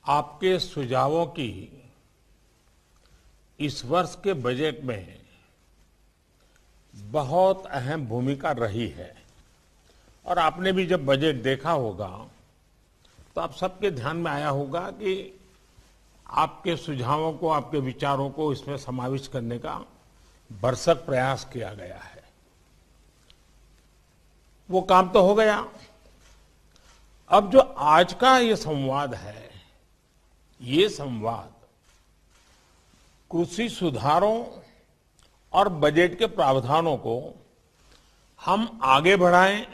आपके सुझावों की इस वर्ष के बजट में बहुत अहम भूमिका रही है और आपने भी जब बजट देखा होगा तो आप सबके ध्यान में आया होगा कि आपके सुझावों को, आपके विचारों को इसमें समाविष्ट करने का भरसक प्रयास किया गया है। वो काम तो हो गया। अब जो आज का ये संवाद है, ये संवाद कृषि सुधारों और बजट के प्रावधानों को हम आगे बढ़ाएं,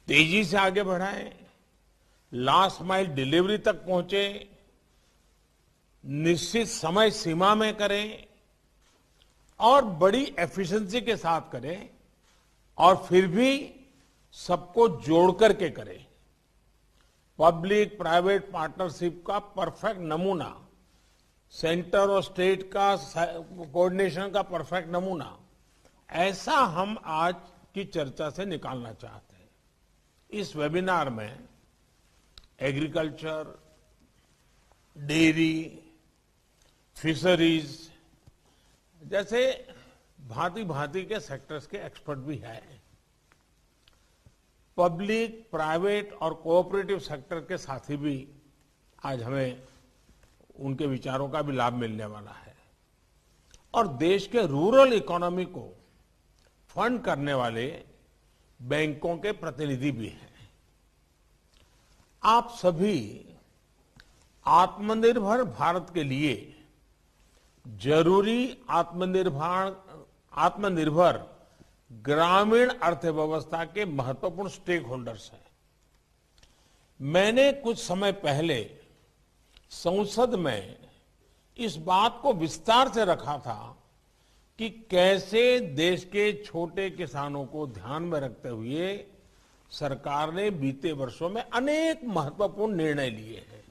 तेजी से आगे बढ़ाएं, लास्ट माइल डिलीवरी तक पहुंचे, निश्चित समय सीमा में करें और बड़ी एफिशिएंसी के साथ करें और फिर भी सबको जोड़ करके करें। पब्लिक प्राइवेट पार्टनरशिप का परफेक्ट नमूना, सेंटर और स्टेट का कोऑर्डिनेशन का परफेक्ट नमूना, ऐसा हम आज की चर्चा से निकालना चाहते हैं। इस वेबिनार में एग्रीकल्चर, डेयरी, फिशरीज जैसे भांति भांति के सेक्टर्स के एक्सपर्ट भी हैं। पब्लिक, प्राइवेट और कोऑपरेटिव सेक्टर के साथी भी आज हमें उनके विचारों का भी लाभ मिलने वाला है। और देश के रूरल इकोनॉमी को फंड करने वाले बैंकों के प्रतिनिधि भी हैं। आप सभी आत्मनिर्भर भारत के लिए जरूरी आत्मनिर्भर ग्रामीण अर्थव्यवस्था के महत्वपूर्ण स्टेक होल्डर्स हैं। मैंने कुछ समय पहले संसद में इस बात को विस्तार से रखा था कि कैसे देश के छोटे किसानों को ध्यान में रखते हुए सरकार ने बीते वर्षों में अनेक महत्वपूर्ण निर्णय लिए हैं।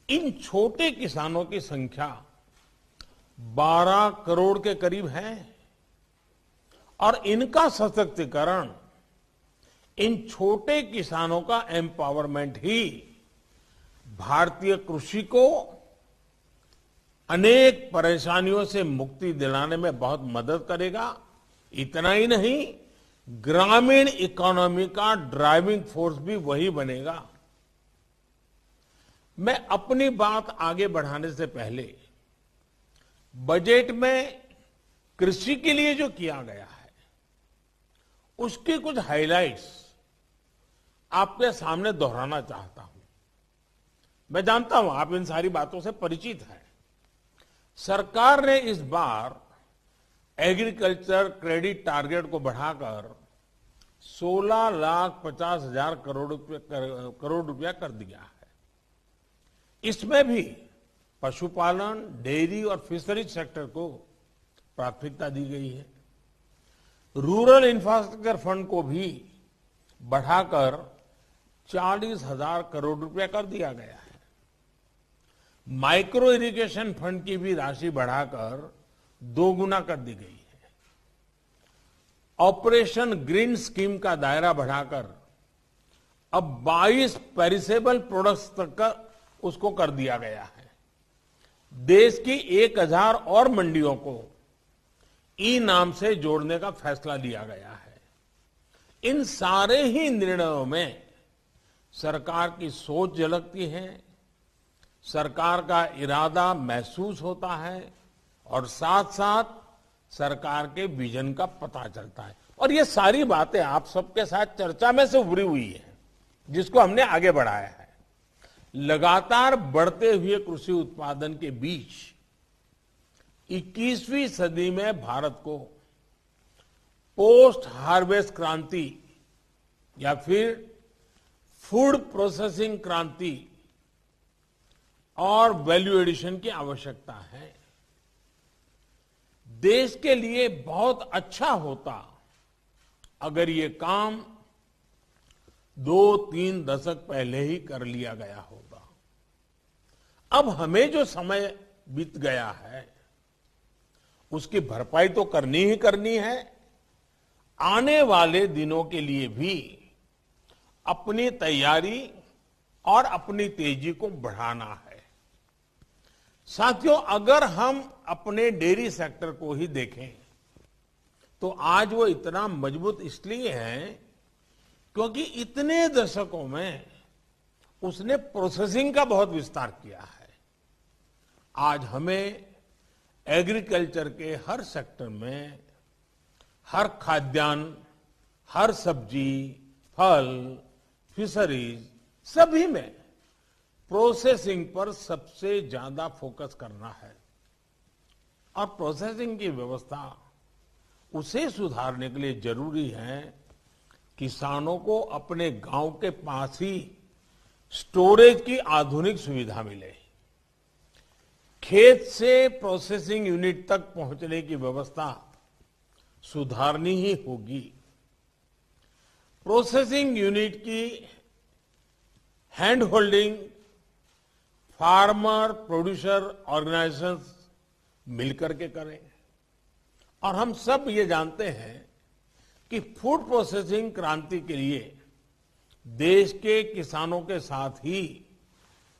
इन छोटे किसानों की संख्या 12 करोड़ के करीब है और इनका सशक्तिकरण, इन छोटे किसानों का एम्पावरमेंट ही भारतीय कृषि को अनेक परेशानियों से मुक्ति दिलाने में बहुत मदद करेगा। इतना ही नहीं, ग्रामीण इकोनॉमी का ड्राइविंग फोर्स भी वही बनेगा। मैं अपनी बात आगे बढ़ाने से पहले बजट में कृषि के लिए जो किया गया है उसकी कुछ हाइलाइट्स आपके सामने दोहराना चाहता हूं। मैं जानता हूं आप इन सारी बातों से परिचित हैं। सरकार ने इस बार एग्रीकल्चर क्रेडिट टारगेट को बढ़ाकर 16,50,000 करोड़ रुपया कर दिया है। इसमें भी पशुपालन, डेयरी और फिशरीज सेक्टर को प्राथमिकता दी गई है। रूरल इंफ्रास्ट्रक्चर फंड को भी बढ़ाकर 40,000 करोड़ रुपया कर दिया गया है। माइक्रो इरिगेशन फंड की भी राशि बढ़ाकर 2 गुना कर दी गई है। ऑपरेशन ग्रीन स्कीम का दायरा बढ़ाकर अब 22 पेरिसेबल प्रोडक्ट्स तक का उसको कर दिया गया है। देश की 1000 और मंडियों को ई नाम से जोड़ने का फैसला लिया गया है। इन सारे ही निर्णयों में सरकार की सोच झलकती है, सरकार का इरादा महसूस होता है और साथ साथ सरकार के विजन का पता चलता है। और ये सारी बातें आप सबके साथ चर्चा में से उभरी हुई है, जिसको हमने आगे बढ़ाया है। लगातार बढ़ते हुए कृषि उत्पादन के बीच 21वीं सदी में भारत को पोस्ट हार्वेस्ट क्रांति या फिर फूड प्रोसेसिंग क्रांति और वैल्यू एडिशन की आवश्यकता है। देश के लिए बहुत अच्छा होता अगर ये काम 2-3 दशक पहले ही कर लिया गया होगा। अब हमें जो समय बीत गया है उसकी भरपाई तो करनी ही करनी है। आने वाले दिनों के लिए भी अपनी तैयारी और अपनी तेजी को बढ़ाना है। साथियों, अगर हम अपने डेयरी सेक्टर को ही देखें तो आज वो इतना मजबूत इसलिए है क्योंकि इतने दशकों में उसने प्रोसेसिंग का बहुत विस्तार किया है। आज हमें एग्रीकल्चर के हर सेक्टर में, हर खाद्यान्न, हर सब्जी, फल, फिशरीज, सभी में प्रोसेसिंग पर सबसे ज्यादा फोकस करना है। और प्रोसेसिंग की व्यवस्था उसे सुधारने के लिए जरूरी है किसानों को अपने गांव के पास ही स्टोरेज की आधुनिक सुविधा मिले। खेत से प्रोसेसिंग यूनिट तक पहुंचने की व्यवस्था सुधारनी ही होगी। प्रोसेसिंग यूनिट की hand holding farmer producer organisations मिलकर के करें। और हम सब ये जानते हैं कि फूड प्रोसेसिंग क्रांति के लिए देश के किसानों के साथ ही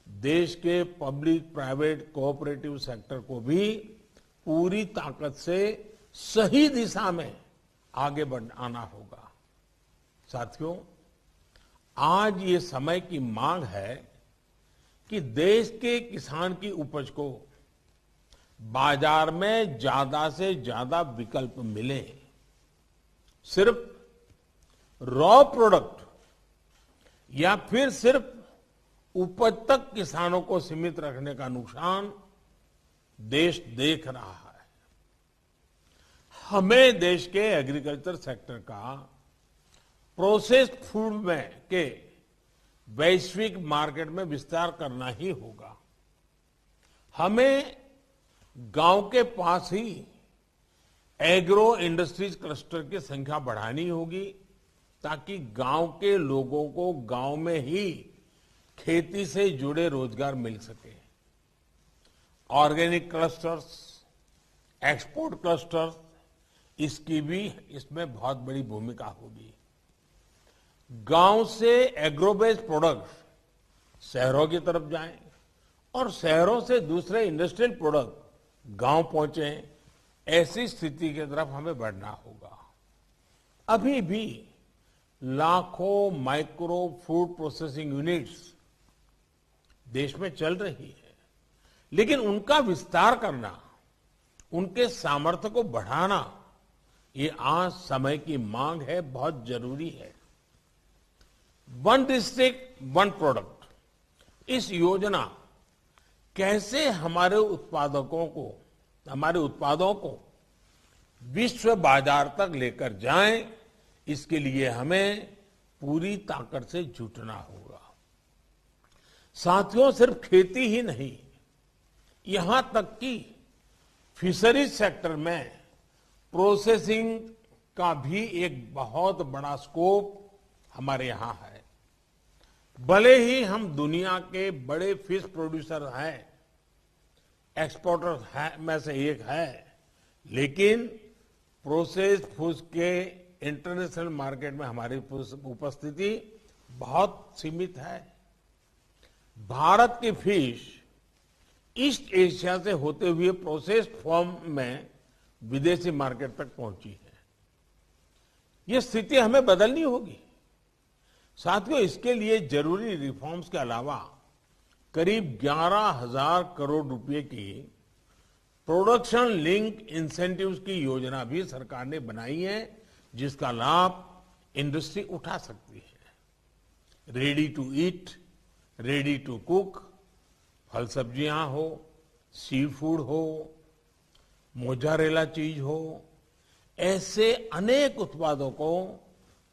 देश के पब्लिक प्राइवेट कोऑपरेटिव सेक्टर को भी पूरी ताकत से सही दिशा में आगे बढ़ाना होगा। साथियों, आज ये समय की मांग है कि देश के किसान की उपज को बाजार में ज्यादा से ज्यादा विकल्प मिले। सिर्फ रॉ प्रोडक्ट या फिर सिर्फ उपज तक किसानों को सीमित रखने का नुकसान देश देख रहा है। हमें देश के एग्रीकल्चर सेक्टर का प्रोसेस्ड फूड में के वैश्विक मार्केट में विस्तार करना ही होगा। हमें गांव के पास ही एग्रो इंडस्ट्रीज क्लस्टर की संख्या बढ़ानी होगी ताकि गांव के लोगों को गांव में ही खेती से जुड़े रोजगार मिल सके। ऑर्गेनिक क्लस्टर्स, एक्सपोर्ट क्लस्टर्स, इसकी भी इसमें बहुत बड़ी भूमिका होगी। गांव से एग्रो बेस्ड प्रोडक्ट्स शहरों की तरफ जाएं और शहरों से दूसरे इंडस्ट्रियल प्रोडक्ट गांव पहुंचे, ऐसी स्थिति की तरफ हमें बढ़ना होगा। अभी भी लाखों माइक्रो फूड प्रोसेसिंग यूनिट्स देश में चल रही है, लेकिन उनका विस्तार करना, उनके सामर्थ्य को बढ़ाना, ये आज समय की मांग है, बहुत जरूरी है। वन डिस्ट्रिक्ट वन प्रोडक्ट, इस योजना कैसे हमारे उत्पादों को विश्व बाजार तक लेकर जाएं, इसके लिए हमें पूरी ताकत से जुटना होगा। साथियों, सिर्फ खेती ही नहीं, यहां तक कि फिशरीज सेक्टर में प्रोसेसिंग का भी एक बहुत बड़ा स्कोप हमारे यहां है। भले ही हम दुनिया के बड़े फिश प्रोड्यूसर हैं, एक्सपोर्टर में से एक है, लेकिन प्रोसेस्ड फूड के इंटरनेशनल मार्केट में हमारी उपस्थिति बहुत सीमित है। भारत की फिश ईस्ट एशिया से होते हुए प्रोसेस्ड फॉर्म में विदेशी मार्केट तक पहुंची है। ये स्थिति हमें बदलनी होगी। साथियों, इसके लिए जरूरी रिफॉर्म्स के अलावा करीब 11,000 करोड़ रुपए की प्रोडक्शन लिंक इंसेंटिव्स की योजना भी सरकार ने बनाई है, जिसका लाभ इंडस्ट्री उठा सकती है। Ready to eat, ready to cook, फल सब्जियां हो, सी फूड हो, मोजारेला चीज हो, ऐसे अनेक उत्पादों को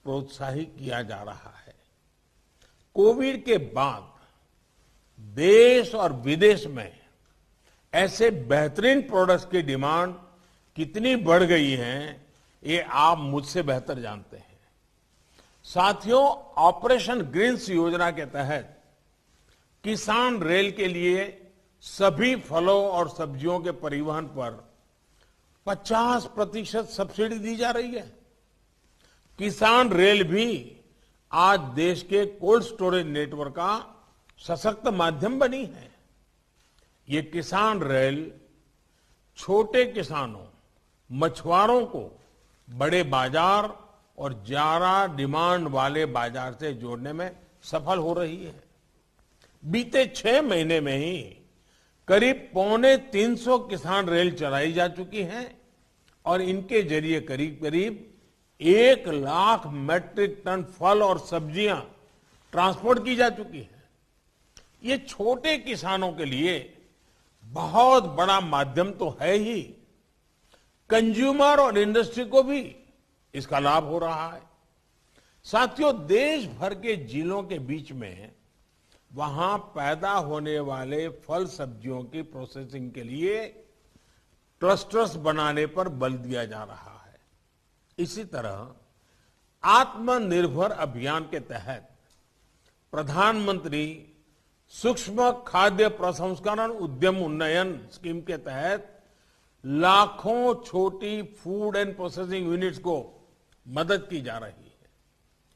प्रोत्साहित किया जा रहा है। कोविड के बाद देश और विदेश में ऐसे बेहतरीन प्रोडक्ट्स की डिमांड कितनी बढ़ गई है, ये आप मुझसे बेहतर जानते हैं। साथियों, ऑपरेशन ग्रीन्स योजना के तहत किसान रेल के लिए सभी फलों और सब्जियों के परिवहन पर 50% सब्सिडी दी जा रही है। किसान रेल भी आज देश के कोल्ड स्टोरेज नेटवर्क का सशक्त माध्यम बनी है। ये किसान रेल छोटे किसानों, मछुआरों को बड़े बाजार और ज्यादा डिमांड वाले बाजार से जोड़ने में सफल हो रही है। बीते 6 महीने में ही करीब 250 किसान रेल चलाई जा चुकी हैं और इनके जरिए करीब करीब 1 लाख मैट्रिक टन फल और सब्जियां ट्रांसपोर्ट की जा चुकी है। ये छोटे किसानों के लिए बहुत बड़ा माध्यम तो है ही, कंज्यूमर और इंडस्ट्री को भी इसका लाभ हो रहा है। साथियों, देश भर के जिलों के बीच में वहां पैदा होने वाले फल सब्जियों की प्रोसेसिंग के लिए क्लस्टर्स बनाने पर बल दिया जा रहा है। इसी तरह आत्मनिर्भर अभियान के तहत प्रधानमंत्री सूक्ष्म खाद्य प्रसंस्करण उद्यम उन्नयन स्कीम के तहत लाखों छोटी फूड एंड प्रोसेसिंग यूनिट्स को मदद की जा रही है।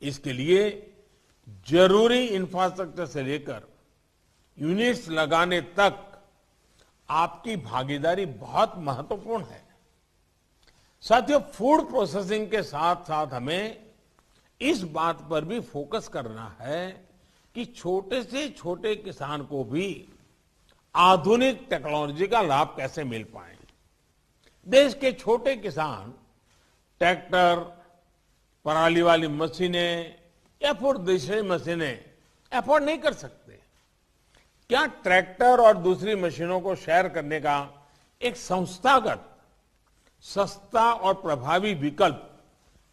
इसके लिए जरूरी इंफ्रास्ट्रक्चर से लेकर यूनिट्स लगाने तक आपकी भागीदारी बहुत महत्वपूर्ण है। साथियों, फूड प्रोसेसिंग के साथ साथ हमें इस बात पर भी फोकस करना है कि छोटे से छोटे किसान को भी आधुनिक टेक्नोलॉजी का लाभ कैसे मिल पाए। देश के छोटे किसान ट्रैक्टर, पराली वाली मशीनें या फिर दूसरी मशीनें अफोर्ड नहीं कर सकते। क्या ट्रैक्टर और दूसरी मशीनों को शेयर करने का एक संस्थागत सस्ता और प्रभावी विकल्प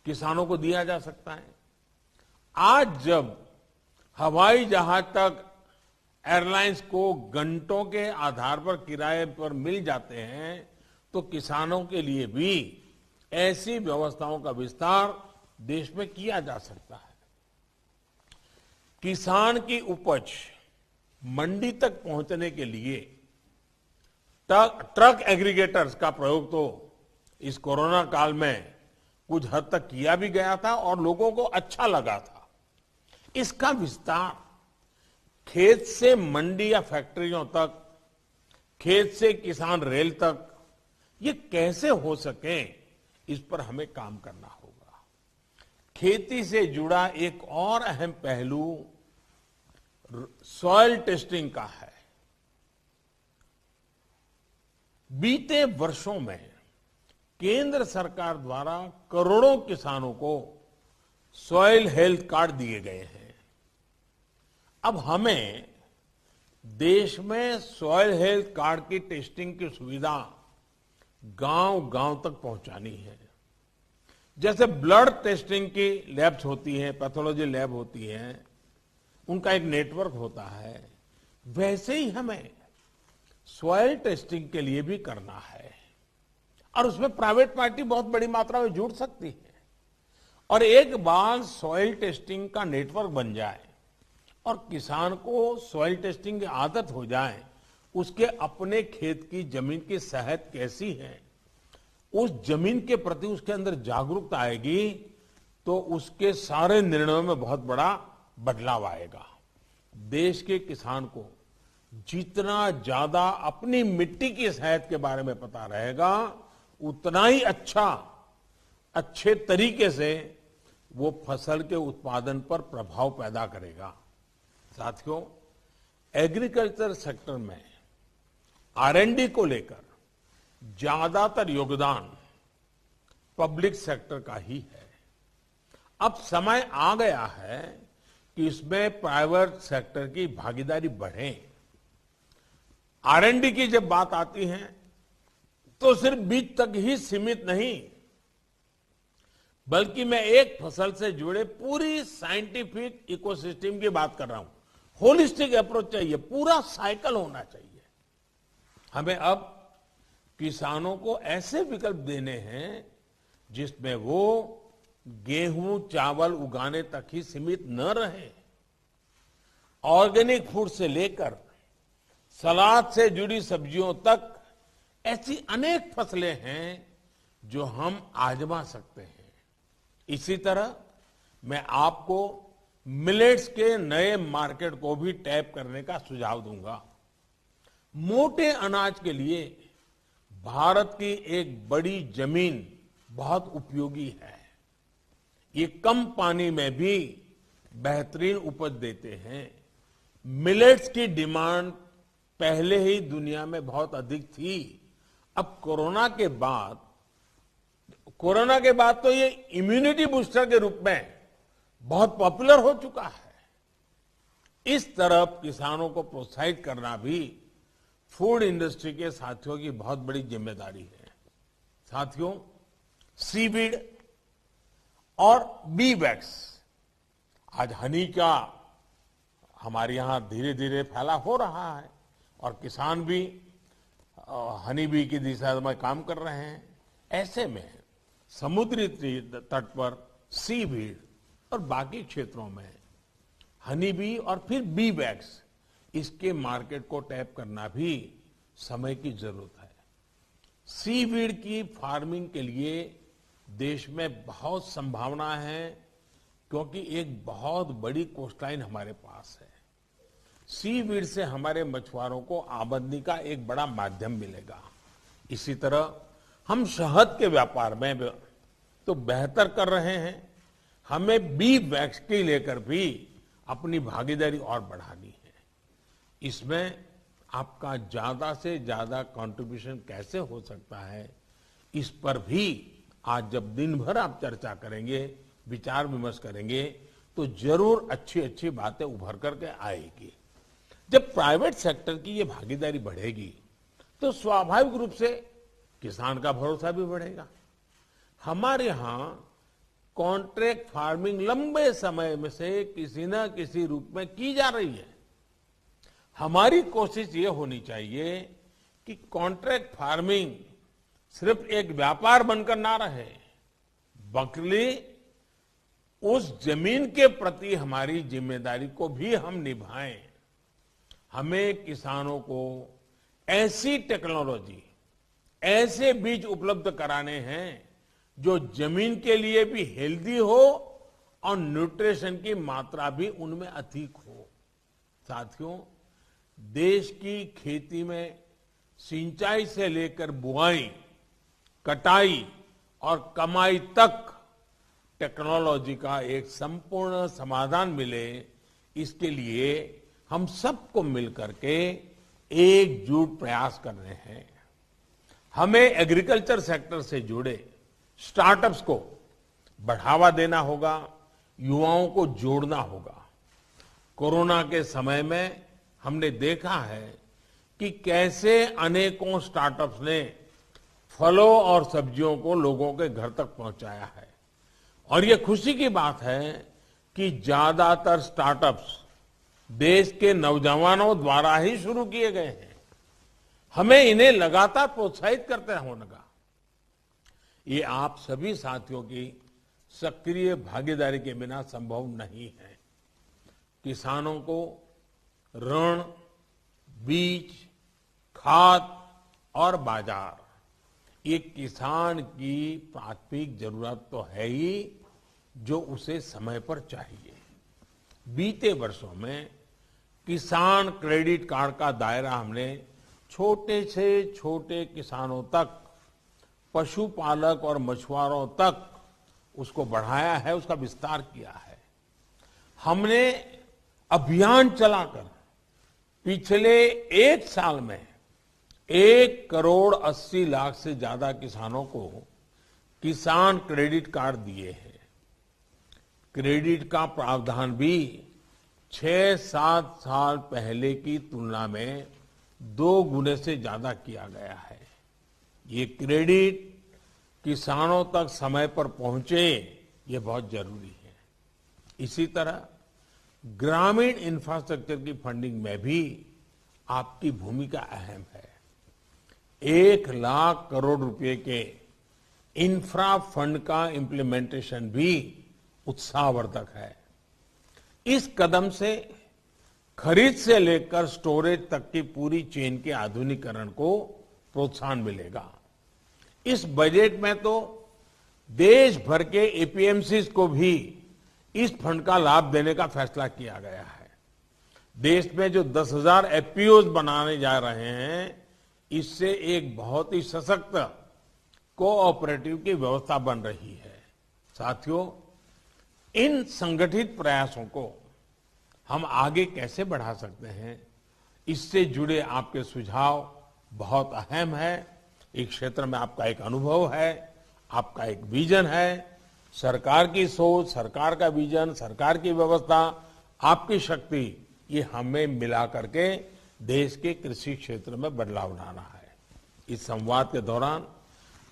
किसानों को दिया जा सकता है? आज जब हवाई जहाज तक एयरलाइंस को घंटों के आधार पर किराए पर मिल जाते हैं, तो किसानों के लिए भी ऐसी व्यवस्थाओं का विस्तार देश में किया जा सकता है। किसान की उपज मंडी तक पहुंचने के लिए ट्रक एग्रीगेटर्स का प्रयोग तो इस कोरोना काल में कुछ हद तक किया भी गया था और लोगों को अच्छा लगा था। इसका विस्तार खेत से मंडी या फैक्ट्रियों तक, खेत से किसान रेल तक, ये कैसे हो सके, इस पर हमें काम करना होगा। खेती से जुड़ा एक और अहम पहलू सॉइल टेस्टिंग का है। बीते वर्षों में केंद्र सरकार द्वारा करोड़ों किसानों को सॉइल हेल्थ कार्ड दिए गए हैं। अब हमें देश में सॉइल हेल्थ कार्ड की टेस्टिंग की सुविधा गांव-गांव तक पहुंचानी है। जैसे ब्लड टेस्टिंग की लैब्स होती हैं, पैथोलॉजी लैब होती हैं, उनका एक नेटवर्क होता है, वैसे ही हमें सॉइल टेस्टिंग के लिए भी करना है। और उसमें प्राइवेट पार्टी बहुत बड़ी मात्रा में जुड़ सकती है। और एक बार सॉइल टेस्टिंग का नेटवर्क बन जाए और किसान को सॉइल टेस्टिंग की आदत हो जाए, उसके अपने खेत की जमीन की सेहत कैसी है, उस जमीन के प्रति उसके अंदर जागरूकता आएगी, तो उसके सारे निर्णयों में बहुत बड़ा बदलाव आएगा। देश के किसान को जितना ज्यादा अपनी मिट्टी की सेहत के बारे में पता रहेगा, उतना ही अच्छे तरीके से वो फसल के उत्पादन पर प्रभाव पैदा करेगा। साथियों, एग्रीकल्चर सेक्टर में R&D को लेकर ज्यादातर योगदान पब्लिक सेक्टर का ही है। अब समय आ गया है कि इसमें प्राइवेट सेक्टर की भागीदारी बढ़े। R&D की जब बात आती है तो सिर्फ बीज तक ही सीमित नहीं, बल्कि मैं एक फसल से जुड़े पूरी साइंटिफिक इकोसिस्टम की बात कर रहा हूं। होलिस्टिक अप्रोच चाहिए, पूरा साइकिल होना चाहिए। हमें अब किसानों को ऐसे विकल्प देने हैं जिसमें वो गेहूं चावल उगाने तक ही सीमित न रहे। ऑर्गेनिक फूड से लेकर सलाद से जुड़ी सब्जियों तक ऐसी अनेक फसलें हैं जो हम आजमा सकते हैं। इसी तरह मैं आपको मिलेट्स के नए मार्केट को भी टैप करने का सुझाव दूंगा। मोटे अनाज के लिए भारत की एक बड़ी जमीन बहुत उपयोगी है। ये कम पानी में भी बेहतरीन उपज देते हैं। मिलेट्स की डिमांड पहले ही दुनिया में बहुत अधिक थी। अब कोरोना के बाद तो ये इम्यूनिटी बूस्टर के रूप में बहुत पॉपुलर हो चुका है। इस तरफ किसानों को प्रोत्साहित करना भी फूड इंडस्ट्री के साथियों की बहुत बड़ी जिम्मेदारी है। साथियों, सीवीड और बी वैक्स, आज हनी का हमारे यहां धीरे धीरे फैला हो रहा है और किसान भी हनी बी की दिशा में काम कर रहे हैं। ऐसे में समुद्री तट पर सीवीड और बाकी क्षेत्रों में हनी बी और फिर बी वैक्स, इसके मार्केट को टैप करना भी समय की जरूरत है। सीवीड की फार्मिंग के लिए देश में बहुत संभावना है, क्योंकि एक बहुत बड़ी कोस्टलाइन हमारे पास है। सीवीड से हमारे मछुआरों को आमदनी का एक बड़ा माध्यम मिलेगा। इसी तरह हम शहद के व्यापार में तो बेहतर कर रहे हैं। हमें बी वैक्स के लेकर भी अपनी भागीदारी और बढ़ानी है। इसमें आपका ज्यादा से ज्यादा कंट्रीब्यूशन कैसे हो सकता है, इस पर भी आज जब दिन भर आप चर्चा करेंगे, विचार विमर्श करेंगे, तो जरूर अच्छी अच्छी बातें उभर करके आएगी। जब प्राइवेट सेक्टर की ये भागीदारी बढ़ेगी तो स्वाभाविक रूप से किसान का भरोसा भी बढ़ेगा। हमारे यहां कॉन्ट्रैक्ट फार्मिंग लंबे समय में से किसी न किसी रूप में की जा रही है। हमारी कोशिश ये होनी चाहिए कि कॉन्ट्रैक्ट फार्मिंग सिर्फ एक व्यापार बनकर ना रहे, बल्कि उस जमीन के प्रति हमारी जिम्मेदारी को भी हम निभाएं। हमें किसानों को ऐसी टेक्नोलॉजी, ऐसे बीज उपलब्ध कराने हैं जो जमीन के लिए भी हेल्दी हो और न्यूट्रिशन की मात्रा भी उनमें अधिक हो। साथियों, देश की खेती में सिंचाई से लेकर बुआई, कटाई और कमाई तक टेक्नोलॉजी का एक संपूर्ण समाधान मिले, इसके लिए हम सबको मिलकर के एकजुट प्रयास कर रहे हैं। हमें एग्रीकल्चर सेक्टर से जुड़े स्टार्टअप्स को बढ़ावा देना होगा, युवाओं को जोड़ना होगा। कोरोना के समय में हमने देखा है कि कैसे अनेकों स्टार्टअप्स ने फलों और सब्जियों को लोगों के घर तक पहुंचाया है। और ये खुशी की बात है कि ज्यादातर स्टार्टअप्स देश के नौजवानों द्वारा ही शुरू किए गए हैं। हमें इन्हें लगातार प्रोत्साहित करते होगा। ये आप सभी साथियों की सक्रिय भागीदारी के बिना संभव नहीं है। किसानों को ऋण, बीज, खाद और बाजार, ये किसान की प्राथमिक जरूरत तो है ही, जो उसे समय पर चाहिए। बीते वर्षों में किसान क्रेडिट कार्ड का दायरा हमने छोटे से छोटे किसानों तक, पशुपालक और मछुआरों तक उसको बढ़ाया है, उसका विस्तार किया है। हमने अभियान चलाकर पिछले एक साल में 1,80,00,000 से ज्यादा किसानों को किसान क्रेडिट कार्ड दिए हैं। क्रेडिट का प्रावधान भी 6-7 साल पहले की तुलना में 2 गुने से ज्यादा किया गया है। ये क्रेडिट किसानों तक समय पर पहुंचे, ये बहुत जरूरी है। इसी तरह ग्रामीण इंफ्रास्ट्रक्चर की फंडिंग में भी आपकी भूमिका अहम है। 1,00,000 करोड़ रुपए के इंफ्रा फंड का इंप्लीमेंटेशन भी उत्साहवर्धक है। इस कदम से खरीद से लेकर स्टोरेज तक की पूरी चेन के आधुनिकीकरण को प्रोत्साहन मिलेगा। इस बजट में तो देश भर के एपीएमसीज को भी इस फंड का लाभ देने का फैसला किया गया है। देश में जो 10,000 एफपीओज बनाने जा रहे हैं, इससे एक बहुत ही सशक्त कोऑपरेटिव की व्यवस्था बन रही है। साथियों, इन संगठित प्रयासों को हम आगे कैसे बढ़ा सकते हैं, इससे जुड़े आपके सुझाव बहुत अहम है। इस क्षेत्र में आपका एक अनुभव है, आपका एक विजन है। सरकार की सोच, सरकार का विजन, सरकार की व्यवस्था, आपकी शक्ति, ये हमें मिला करके देश के कृषि क्षेत्र में बदलाव लाना है। इस संवाद के दौरान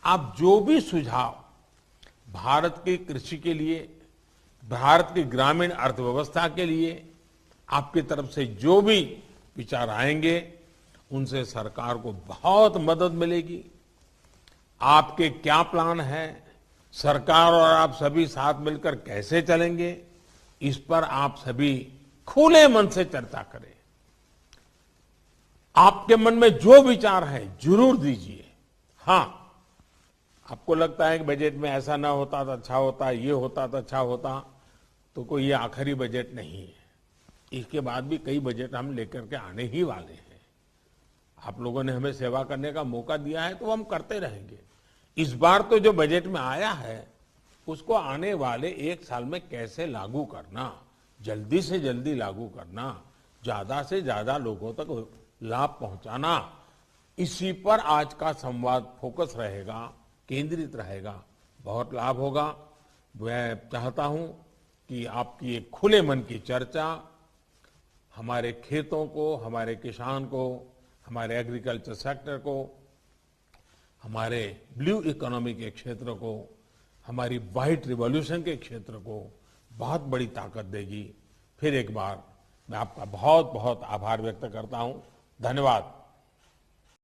आप जो भी सुझाव भारत की कृषि के लिए, भारत की ग्रामीण अर्थव्यवस्था के लिए आपकी तरफ से जो भी विचार आएंगे, उनसे सरकार को बहुत मदद मिलेगी। आपके क्या प्लान है, सरकार और आप सभी साथ मिलकर कैसे चलेंगे, इस पर आप सभी खुले मन से चर्चा करें। आपके मन में जो विचार है जरूर दीजिए। हाँ, आपको लगता है कि बजट में ऐसा ना होता तो अच्छा होता, ये होता तो अच्छा होता, तो कोई ये आखिरी बजट नहीं है। इसके बाद भी कई बजट हम लेकर के आने ही वाले हैं। आप लोगों ने हमें सेवा करने का मौका दिया है, तो हम करते रहेंगे। इस बार तो जो बजट में आया है, उसको आने वाले एक साल में कैसे लागू करना, जल्दी से जल्दी लागू करना, ज्यादा से ज्यादा लोगों तक लाभ पहुंचाना, इसी पर आज का संवाद फोकस रहेगा, केंद्रित रहेगा। बहुत लाभ होगा। मैं चाहता हूं कि आपकी एक खुले मन की चर्चा हमारे खेतों को, हमारे किसान को, हमारे एग्रीकल्चर सेक्टर को, हमारे ब्लू इकोनॉमी के क्षेत्र को, हमारी व्हाइट रिवॉल्यूशन के क्षेत्र को बहुत बड़ी ताकत देगी। फिर एक बार मैं आपका बहुत बहुत आभार व्यक्त करता हूं। धन्यवाद।